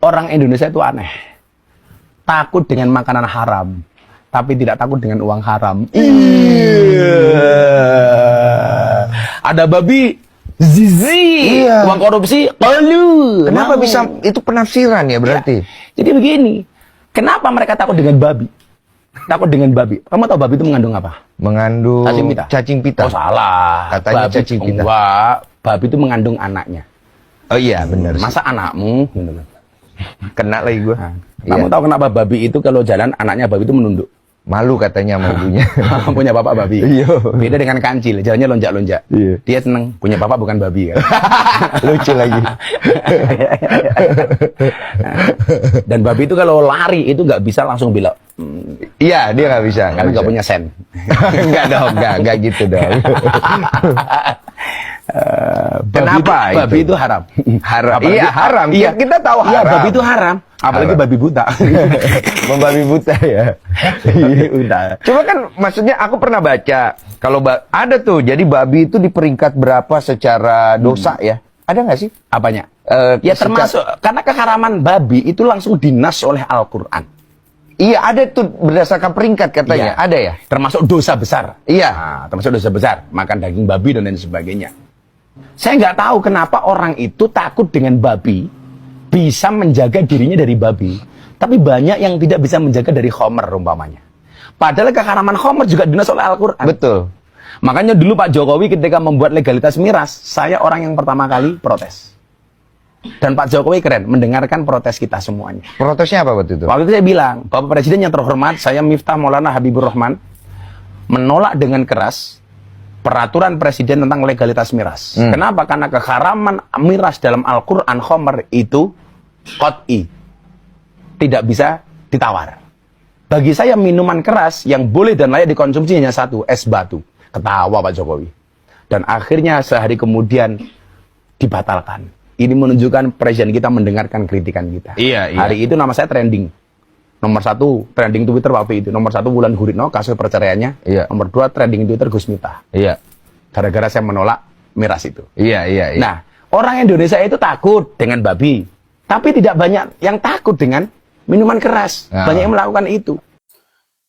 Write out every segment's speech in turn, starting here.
Orang Indonesia itu aneh. Takut dengan makanan haram, tapi tidak takut dengan uang haram. Ada babi, zizi, uang korupsi, qalu. Kenapa bisa itu penafsiran ya berarti? Ya. Jadi begini, kenapa mereka takut dengan babi? Takut dengan babi. Kamu tahu babi itu mengandung apa? Mengandung cacing pita. Oh salah. Katanya babi, cacing pita. Enggak, babi itu mengandung anaknya. Oh iya benar. Masa anakmu? Kena lagi gue. Nah, kamu tahu kenapa babi itu kalau jalan anaknya babi itu menunduk? Malu katanya sama ibunya. Punya bapak babi. Iya. Beda dengan kancil, jalannya lonjak-lonjak. Iya. Dia seneng punya bapak bukan babi kan. Lucu lagi. Dan babi itu kalau lari itu nggak bisa langsung belok. Iya, dia nggak bisa. Karena nggak punya sen. Enggak dong, enggak gitu dong. Kenapa babi itu haram? Haram. Apalagi, iya, haram. Iya. Kita tahu haram. Iya, babi itu haram. Apalagi babi buta. Membabi buta ya. Udah. Coba kan maksudnya aku pernah baca kalau ada tuh jadi babi itu di peringkat berapa secara dosa ya? Ada nggak sih? Apanya? Ya termasuk karena keharaman babi itu langsung dinas oleh Al-Qur'an. Iya ada tuh berdasarkan peringkat katanya. Iya. Ada ya? Termasuk dosa besar. Iya. Nah, termasuk dosa besar. Makan daging babi dan lain sebagainya. Saya nggak tahu kenapa orang itu takut dengan babi, bisa menjaga dirinya dari babi. Tapi banyak yang tidak bisa menjaga dari khomer umpamanya. Padahal keharaman khomer juga dinas oleh Al-Qur'an. Betul. Makanya dulu Pak Jokowi ketika membuat legalitas miras, saya orang yang pertama kali protes. Dan Pak Jokowi keren, mendengarkan protes kita semuanya. Protesnya apa waktu itu? Waktu itu saya bilang, Bapak Presiden yang terhormat, saya Miftah Maulana Habibur Rahman, menolak dengan keras peraturan Presiden tentang legalitas miras. Kenapa? Karena keharaman miras dalam Al-Quran khomer itu qat'i. Tidak bisa ditawar. Bagi saya minuman keras yang boleh dan layak dikonsumsi hanya satu, es batu. Ketawa Pak Jokowi. Dan akhirnya sehari kemudian dibatalkan. Ini menunjukkan presiden kita mendengarkan kritikan kita. Iya. Hari itu nama saya trending. Nomor 1 trending Twitter waktu itu. Nomor 1 Wulan Guritno kasus perceraiannya. Iya. Nomor 2 trending Twitter Gus Miftah. Iya. Gara-gara saya menolak miras itu. Iya. Nah, orang Indonesia itu takut dengan babi. Tapi tidak banyak yang takut dengan minuman keras. Banyak yang melakukan itu.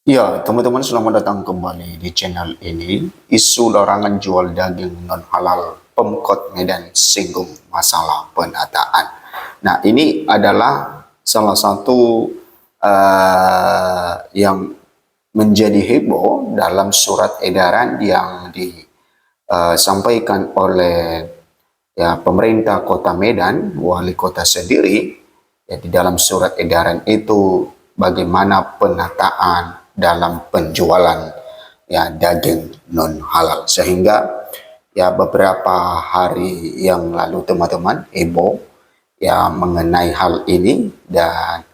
Ya, teman-teman selamat datang kembali di channel ini. Isu larangan jual daging non-halal, Pemkot Medan singgung masalah penataan. Nah, ini adalah salah satu yang menjadi heboh dalam surat edaran yang disampaikan oleh pemerintah Kota Medan, wali kota sendiri. Ya, di dalam surat edaran itu bagaimana penataan dalam penjualan daging non halal, sehingga beberapa hari yang lalu teman-teman heboh mengenai hal ini, dan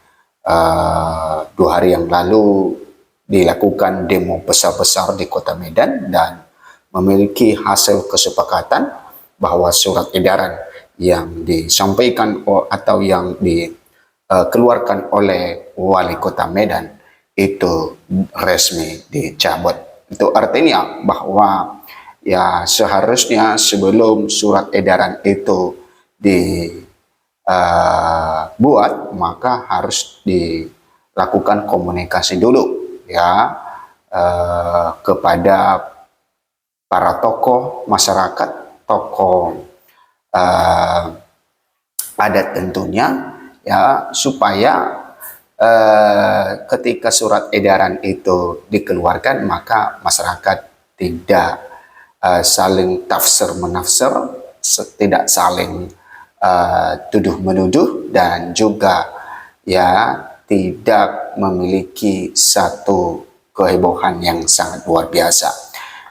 2 hari yang lalu dilakukan demo besar-besar di Kota Medan dan memiliki hasil kesepakatan bahwa surat edaran yang disampaikan atau yang dikeluarkan oleh wali Kota Medan itu resmi dicabut. Itu artinya bahwa seharusnya sebelum surat edaran itu dibuat, maka harus dilakukan komunikasi dulu kepada para tokoh masyarakat, tokoh adat tentunya, supaya ketika surat edaran itu dikeluarkan, maka masyarakat tidak saling tafsir-menafsir, tidak saling tuduh-menuduh, dan juga tidak memiliki satu kehebohan yang sangat luar biasa.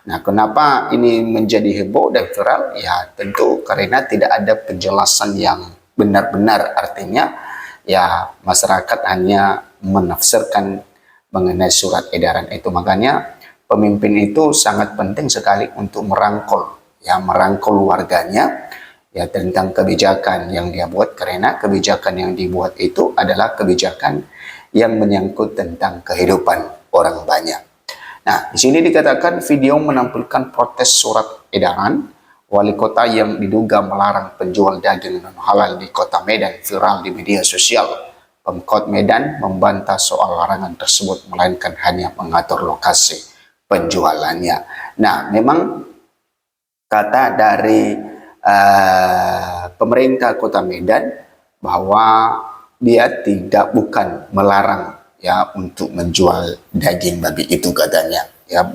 Nah, kenapa ini menjadi heboh dan viral? Ya, tentu karena tidak ada penjelasan yang benar-benar, artinya masyarakat hanya menafsirkan mengenai surat edaran itu. Makanya pemimpin itu sangat penting sekali untuk merangkul warganya tentang kebijakan yang dia buat, karena kebijakan yang dibuat itu adalah kebijakan yang menyangkut tentang kehidupan orang banyak. Nah, di sini dikatakan video menampilkan protes surat edaran wali kota yang diduga melarang penjual daging non halal di kota Medan viral di media sosial. Pemkot Medan membantah soal larangan tersebut, melainkan hanya mengatur lokasi penjualannya. Nah, memang kata dari pemerintah kota Medan bahwa dia bukan melarang ya untuk menjual daging babi itu katanya ya,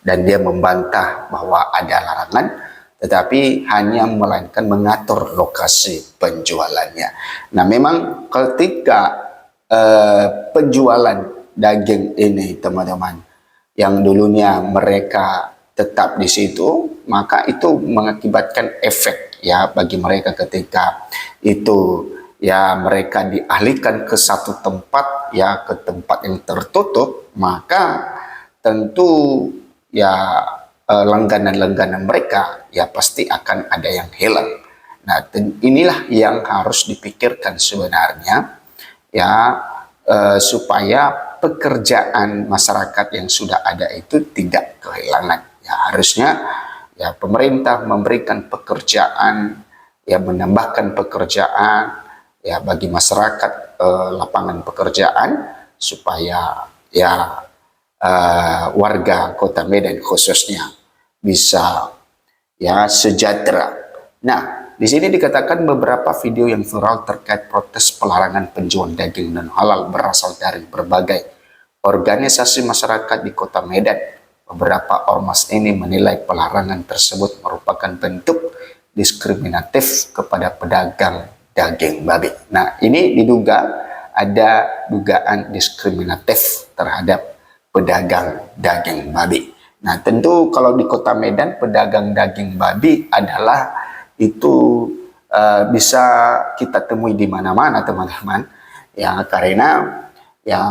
dan dia membantah bahwa ada larangan, tetapi hanya melainkan mengatur lokasi penjualannya. Nah, memang ketika penjualan daging ini teman-teman, yang dulunya mereka tetap di situ, maka itu mengakibatkan efek ya bagi mereka ketika itu ya mereka dialihkan ke satu tempat ya, ke tempat yang tertutup, maka tentu ya langganan-langganan mereka ya pasti akan ada yang hilang. Nah, inilah yang harus dipikirkan sebenarnya ya, supaya pekerjaan masyarakat yang sudah ada itu tidak kehilangan. Ya, harusnya ya pemerintah memberikan pekerjaan, ya menambahkan pekerjaan ya bagi masyarakat, lapangan pekerjaan supaya ya warga kota Medan khususnya bisa ya sejahtera. Nah, di sini dikatakan beberapa video yang viral terkait protes pelarangan penjualan daging non halal berasal dari berbagai organisasi masyarakat di kota Medan. Beberapa ormas ini menilai pelarangan tersebut merupakan bentuk diskriminatif kepada pedagang daging babi. Nah, ini diduga ada dugaan diskriminatif terhadap pedagang daging babi. Nah, tentu kalau di kota Medan pedagang daging babi adalah itu bisa kita temui di mana-mana teman-teman ya, karena ya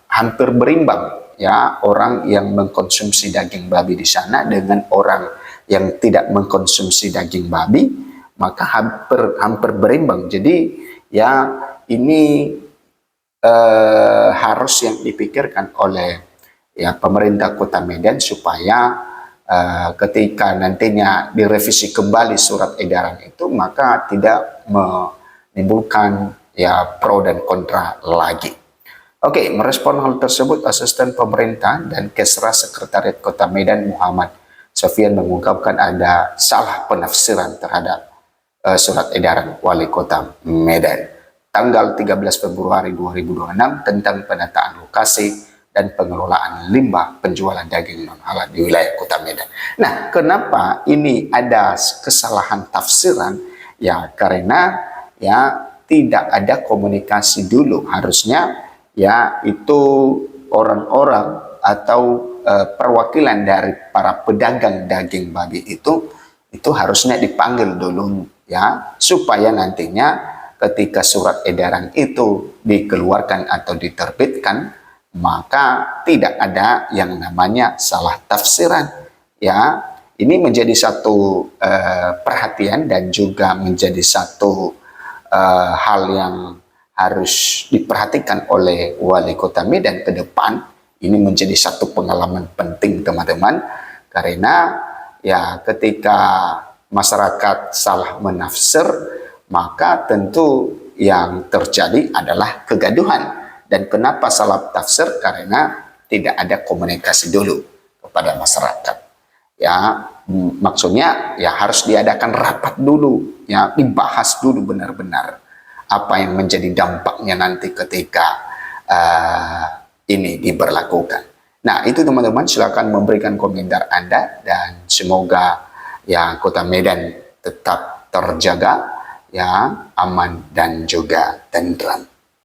hampir berimbang ya orang yang mengkonsumsi daging babi di sana dengan orang yang tidak mengkonsumsi daging babi, maka hampir berimbang. Jadi ya ini harus yang dipikirkan oleh ya pemerintah kota Medan supaya ketika nantinya direvisi kembali surat edaran itu, maka tidak menimbulkan ya pro dan kontra lagi. Oke, merespon hal tersebut, Asisten Pemerintah dan Kesra Sekretariat Kota Medan Muhammad Sofian mengungkapkan ada salah penafsiran terhadap surat edaran Wali Kota Medan tanggal 13 Februari 2026 tentang penataan lokasi dan pengelolaan limbah penjualan daging non halal di wilayah kota Medan. Nah, kenapa ini ada kesalahan tafsiran? Ya, karena ya tidak ada komunikasi dulu. Harusnya ya itu orang-orang atau perwakilan dari para pedagang daging babi itu harusnya dipanggil dulu ya, supaya nantinya ketika surat edaran itu dikeluarkan atau diterbitkan, maka tidak ada yang namanya salah tafsiran ya. Ini menjadi satu perhatian dan juga menjadi satu hal yang harus diperhatikan oleh Wali Kota Medan ke depan. Ini menjadi satu pengalaman penting teman-teman, karena ya ketika masyarakat salah menafsir, maka tentu yang terjadi adalah kegaduhan. Dan kenapa salah tafsir? Karena tidak ada komunikasi dulu kepada masyarakat. Ya, maksudnya ya harus diadakan rapat dulu, ya dibahas dulu benar-benar apa yang menjadi dampaknya nanti ketika ini diberlakukan. Nah, itu teman-teman, silakan memberikan komentar Anda dan semoga ya Kota Medan tetap terjaga, ya aman dan juga tentram.